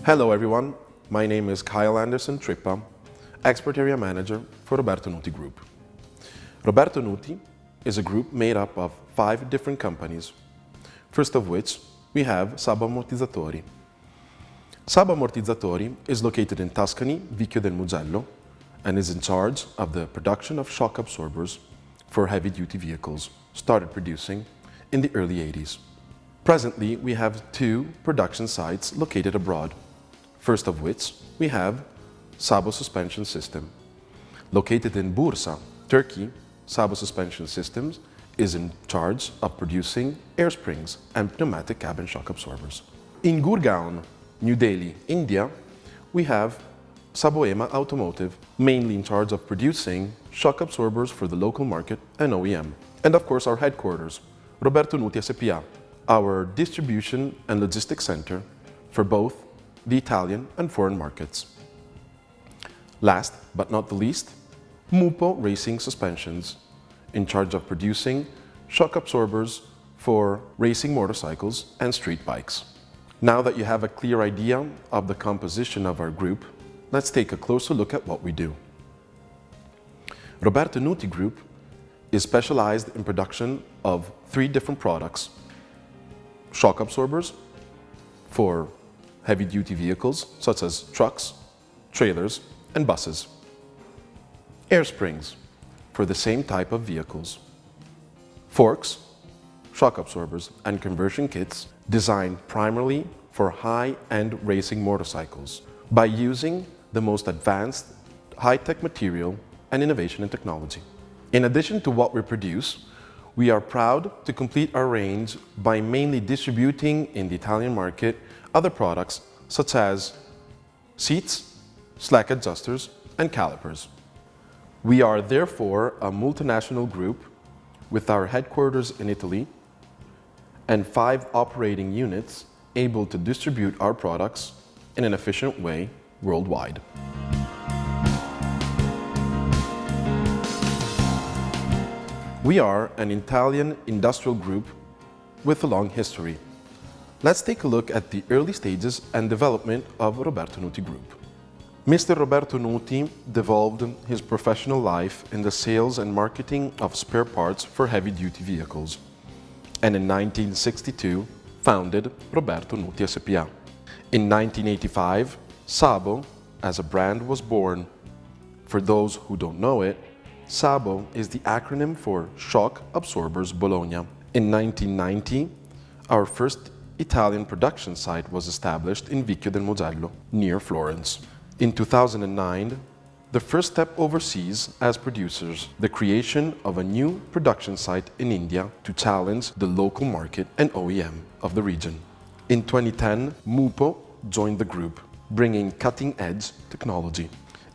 Hello everyone, my name is Kyle Anderson Trippa, Export Area Manager for Roberto Nuti Group. Roberto Nuti is a group made up of 5 different companies, first of which we have Sabo Ammortizzatori. Sabo Ammortizzatori is located in Tuscany, Vicchio del Mugello, and is in charge of the production of shock absorbers for heavy-duty vehicles, started producing in the early 80s. Presently, we have 2 production sites located abroad, first of which we have Sabo Suspension System. Located in Bursa, Turkey, Sabo Suspension Systems is in charge of producing air springs and pneumatic cabin shock absorbers. In Gurgaon, New Delhi, India, we have Sabo Automotive, mainly in charge of producing shock absorbers for the local market and OEM. And of course our headquarters, Roberto Nuti SPA, our distribution and logistics center for both the Italian and foreign markets. Last but not the least, Mupo Racing Suspensions, in charge of producing shock absorbers for racing motorcycles and street bikes. Now that you have a clear idea of the composition of our group, let's take a closer look at what we do. Roberto Nuti Group is specialized in production of 3 different products: shock absorbers for heavy-duty vehicles such as trucks, trailers, and buses. Air springs for the same type of vehicles. Forks, shock absorbers, and conversion kits designed primarily for high-end racing motorcycles by using the most advanced high-tech material and innovation in technology. In addition to what we produce, we are proud to complete our range by mainly distributing in the Italian market other products such as seats, slack adjusters, and calipers. We are therefore a multinational group with our headquarters in Italy and 5 operating units able to distribute our products in an efficient way worldwide. We are an Italian industrial group with a long history. Let's take a look at the early stages and development of Roberto Nuti Group. Mr. Roberto Nuti devolved his professional life in the sales and marketing of spare parts for heavy-duty vehicles, and in 1962 founded Roberto Nuti SPA. In 1985, Sabo as a brand was born. For those who don't know it, Sabo is the acronym for Shock Absorbers Bologna. In 1990, our first Italian production site was established in Vicchio del Mugello, near Florence. In 2009, the first step overseas as producers, the creation of a new production site in India to challenge the local market and OEM of the region. In 2010, Mupo joined the group, bringing cutting-edge technology.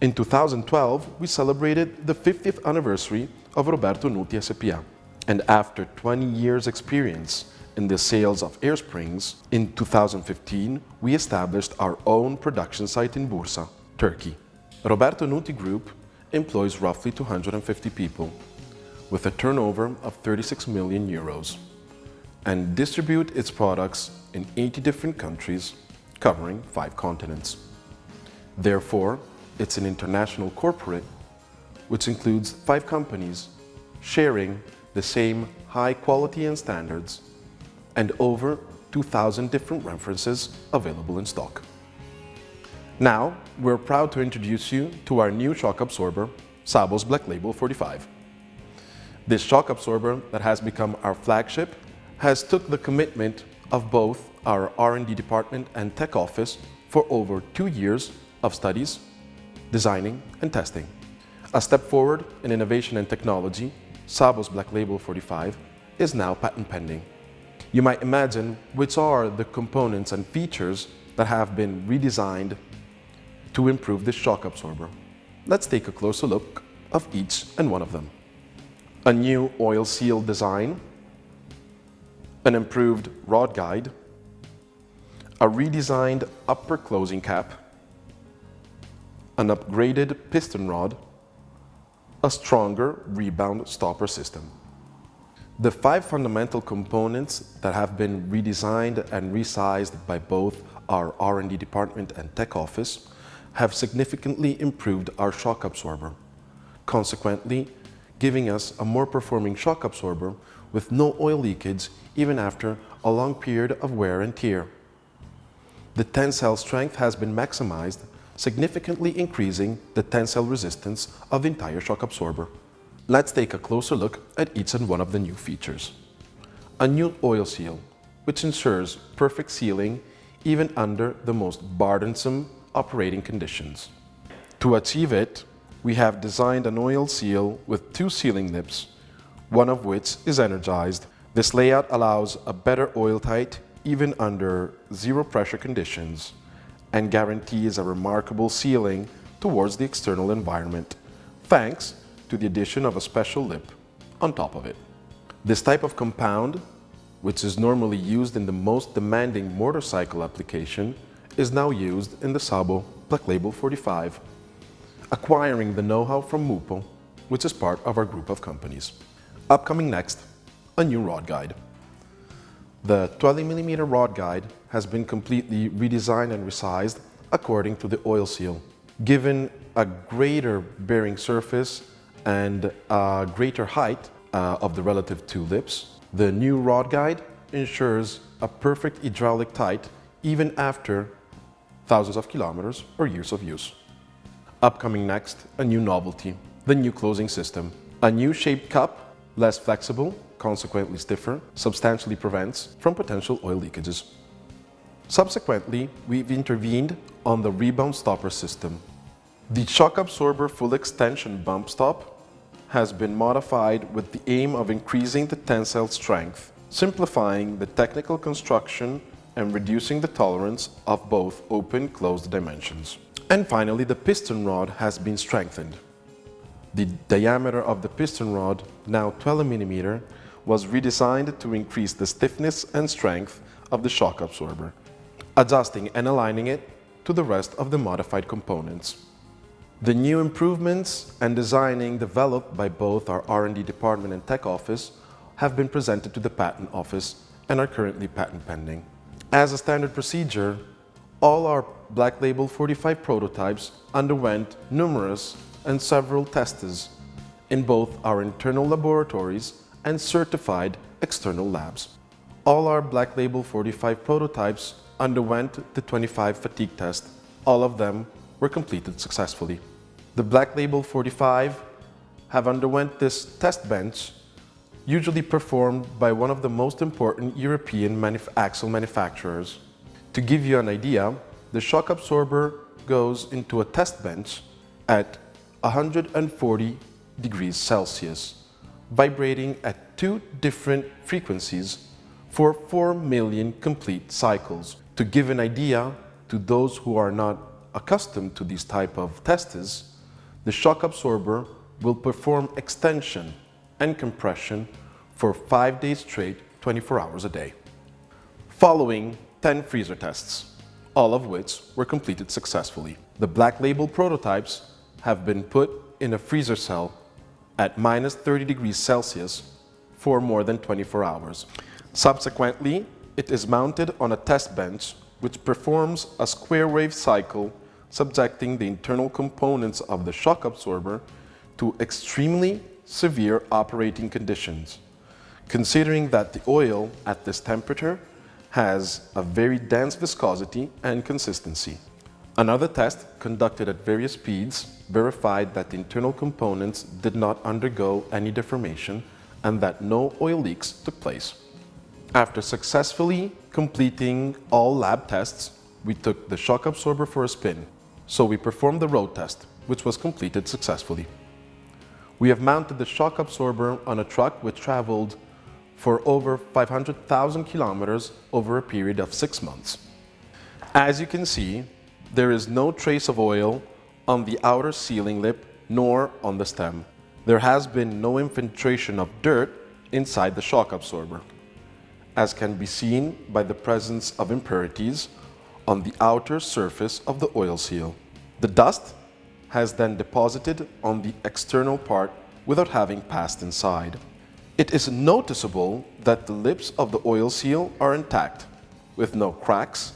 In 2012, we celebrated the 50th anniversary of Roberto Nuti SPA, and after 20 years' experience in the sales of air springs, in 2015, we established our own production site in Bursa, Turkey. Roberto Nuti Group employs roughly 250 people, with a turnover of 36 million euros, and distribute its products in 80 different countries, covering 5 continents. Therefore, it's an international corporate, which includes 5 companies sharing the same high quality and standards, and over 2,000 different references available in stock. Now, we're proud to introduce you to our new shock absorber, Sabo's Black Label 45. This shock absorber that has become our flagship has took the commitment of both our R&D department and tech office for over 2 years of studies, designing, and testing. A step forward in innovation and technology, Sabo's Black Label 45 is now patent pending. You might imagine which are the components and features that have been redesigned to improve this shock absorber. Let's take a closer look of each and one of them. A new oil seal design, an improved rod guide, a redesigned upper closing cap, an upgraded piston rod, a stronger rebound stopper system. The 5 fundamental components that have been redesigned and resized by both our R&D department and tech office, have significantly improved our shock absorber, consequently giving us a more performing shock absorber with no oil leakage even after a long period of wear and tear. The tensile strength has been maximized, significantly increasing the tensile resistance of the entire shock absorber. Let's take a closer look at each and one of the new features. A new oil seal, which ensures perfect sealing even under the most burdensome operating conditions. To achieve it, we have designed an oil seal with two sealing nips, one of which is energized. This layout allows a better oil tight even under zero pressure conditions and guarantees a remarkable sealing towards the external environment, thanks to the addition of a special lip on top of it. This type of compound, which is normally used in the most demanding motorcycle application, is now used in the Sabo Black Label 45, acquiring the know-how from Mupo, which is part of our group of companies. Upcoming next, a new rod guide. The 20mm rod guide has been completely redesigned and resized according to the oil seal, given a greater bearing surface and a greater height of the relative two lips. The new rod guide ensures a perfect hydraulic tight even after thousands of kilometers or years of use. Upcoming next, a new novelty, the new closing system. A new shaped cup, less flexible, consequently stiffer, substantially prevents from potential oil leakages. Subsequently, we've intervened on the rebound stopper system. The shock absorber full extension bump stop has been modified with the aim of increasing the tensile strength, simplifying the technical construction and reducing the tolerance of both open-closed dimensions. And finally, the piston rod has been strengthened. The diameter of the piston rod, now 12mm, was redesigned to increase the stiffness and strength of the shock absorber, adjusting and aligning it to the rest of the modified components. The new improvements and designing developed by both our R&D department and tech office have been presented to the patent office and are currently patent pending. As a standard procedure, all our Black Label 45 prototypes underwent numerous and several tests in both our internal laboratories and certified external labs. All our Black Label 45 prototypes underwent the 25 fatigue test. All of them were completed successfully. The Black Label 45 have underwent this test bench, usually performed by one of the most important European axle manufacturers. To give you an idea, the shock absorber goes into a test bench at 140 degrees Celsius, vibrating at 2 different frequencies for 4 million complete cycles. To give an idea to those who are not accustomed to these type of tests, the shock absorber will perform extension and compression for 5 days straight, 24 hours a day. Following 10 freezer tests, all of which were completed successfully. The Black Label prototypes have been put in a freezer cell at minus 30 degrees Celsius for more than 24 hours. Subsequently, it is mounted on a test bench which performs a square wave cycle, subjecting the internal components of the shock absorber to extremely severe operating conditions, considering that the oil at this temperature has a very dense viscosity and consistency. Another test conducted at various speeds verified that the internal components did not undergo any deformation and that no oil leaks took place. After successfully completing all lab tests, we took the shock absorber for a spin. So we performed the road test, which was completed successfully. We have mounted the shock absorber on a truck which traveled for over 500,000 kilometers over a period of 6 months. As you can see, there is no trace of oil on the outer sealing lip nor on the stem. There has been no infiltration of dirt inside the shock absorber, as can be seen by the presence of impurities on the outer surface of the oil seal. The dust has then deposited on the external part without having passed inside. It is noticeable that the lips of the oil seal are intact, with no cracks,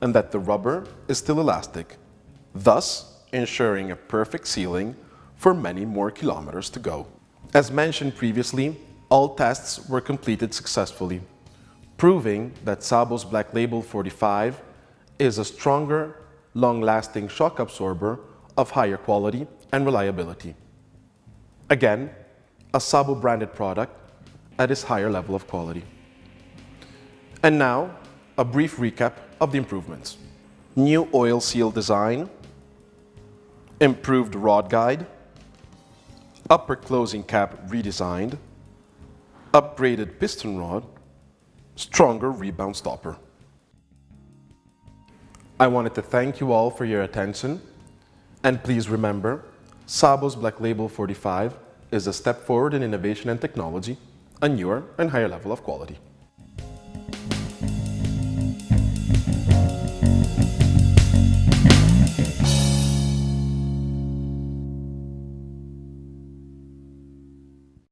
and that the rubber is still elastic, thus ensuring a perfect sealing for many more kilometers to go. As mentioned previously, all tests were completed successfully, proving that Sabo's Black Label 45 is a stronger, long-lasting shock absorber of higher quality and reliability. Again, a Sabo branded product at its higher level of quality. And now, a brief recap of the improvements. New oil seal design, improved rod guide, upper closing cap redesigned, upgraded piston rod, stronger rebound stopper. I wanted to thank you all for your attention, and please remember, Sabo's Black Label 45 is a step forward in innovation and technology, a newer and higher level of quality.